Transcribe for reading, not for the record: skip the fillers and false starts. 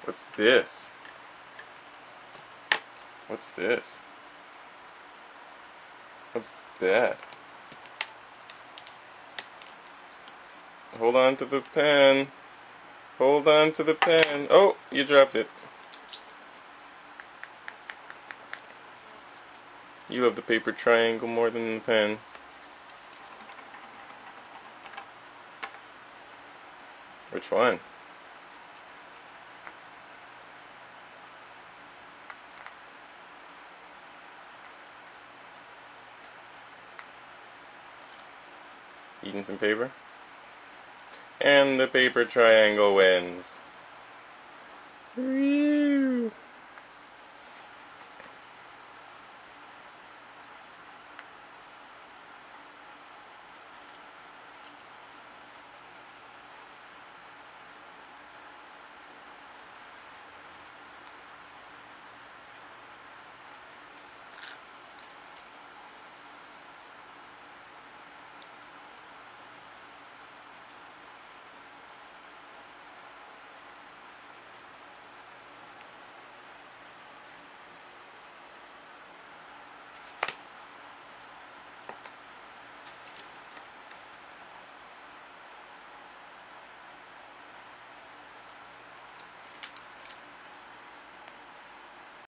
What's this? What's this? What's that? Hold on to the pen. Hold on to the pen. Oh, you dropped it. You love the paper triangle more than the pen. Which one? Eating some paper? And the paper triangle wins.